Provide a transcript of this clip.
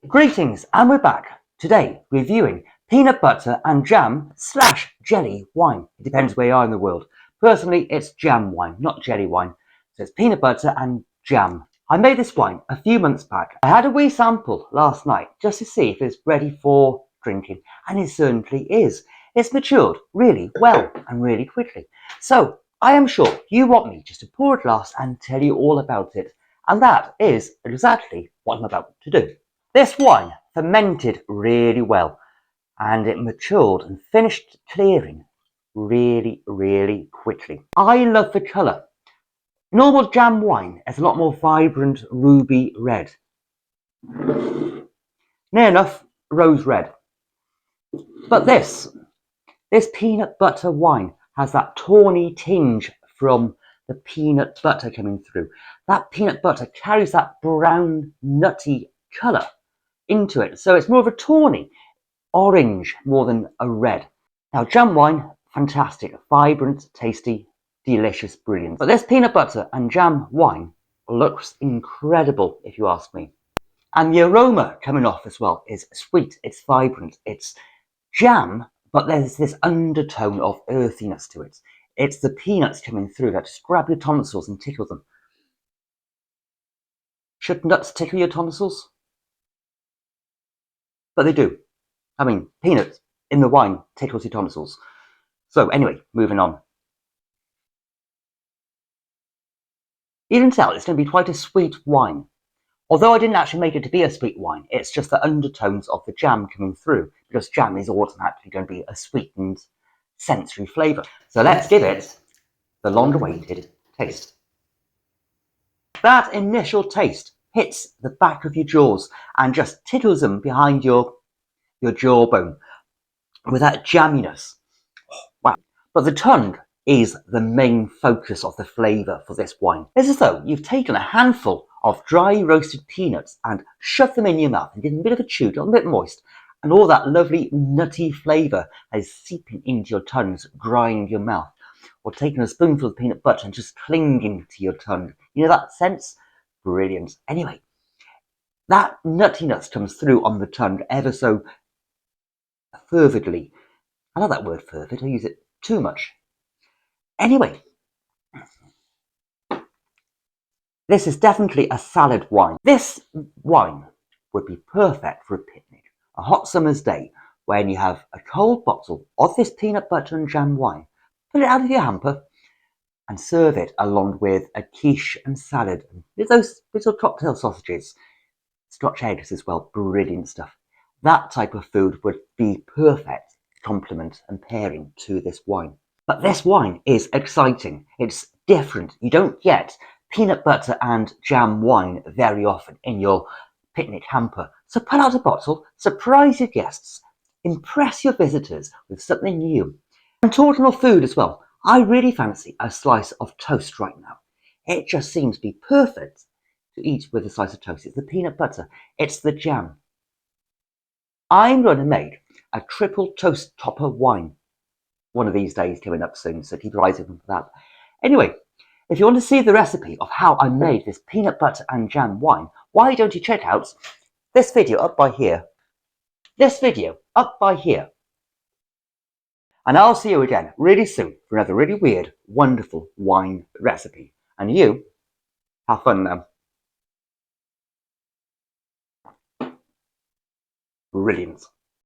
Greetings, and we're back today reviewing peanut butter and jam / jelly wine. It depends where you are in the world. Personally, it's jam wine, not jelly wine. So it's peanut butter and jam. I made this wine a few months back. I had a wee sample last night just to see if it's ready for drinking, and it certainly is. It's matured really well and really quickly. So I am sure you want me just to pour a glass and tell you all about it. And that is exactly what I'm about to do. This wine fermented really well, and it matured and finished clearing really quickly. I love the colour. Normal jam wine is a lot more vibrant ruby red. Near enough rose red. But this peanut butter wine has that tawny tinge from the peanut butter coming through. That peanut butter carries that brown nutty colour into it, so it's more of a tawny orange more than a red. Now jam wine, fantastic, vibrant, tasty, delicious, brilliant. But this peanut butter and jam wine looks incredible if you ask me. And the aroma coming off as well is sweet, it's vibrant, it's jam, but there's this undertone of earthiness to it. It's the peanuts coming through that just grab your tonsils and tickle them. Should nuts tickle your tonsils? But they do. I mean, peanuts in the wine tickles your tonsils. So anyway, moving on. You can tell it's going to be quite a sweet wine. Although I didn't actually make it to be a sweet wine, it's just the undertones of the jam coming through, because jam is automatically going to be a sweetened sensory flavour. So let's give it the long-awaited taste. That initial taste hits the back of your jaws and just tickles them behind your jawbone with that jamminess. Wow. But the tongue is the main focus of the flavour for this wine. It's as though you've taken a handful of dry roasted peanuts and shoved them in your mouth and given a bit of a chew, a little bit moist, and all that lovely nutty flavour is seeping into your tongues, drying your mouth. Or taking a spoonful of peanut butter and just clinging to your tongue. You know that sense? Brilliant. Anyway, that nuttiness comes through on the tongue ever so fervidly. I love that word fervid, I use it too much. Anyway, this is definitely a salad wine. This wine would be perfect for a picnic, a hot summer's day, when you have a cold bottle of this peanut butter and jam wine. Put it out of your hamper and serve it along with a quiche and salad with those little cocktail sausages, Scotch eggs as well, brilliant stuff. That type of food would be perfect complement and pairing to this wine. But this wine is exciting. It's different. You don't get peanut butter and jam wine very often in your picnic hamper. So pull out a bottle, surprise your guests, impress your visitors with something new. And talking of food as well, I really fancy a slice of toast right now. It just seems to be perfect to eat with a slice of toast. It's the peanut butter, it's the jam. I'm going to make a triple toast topper wine one of these days coming up soon, so keep your eyes open for that. Anyway, if you want to see the recipe of how I made this peanut butter and jam wine, why don't you check out this video up by here. This video up by here. And I'll see you again really soon for another really weird, wonderful wine recipe. And you, have fun now. Brilliant.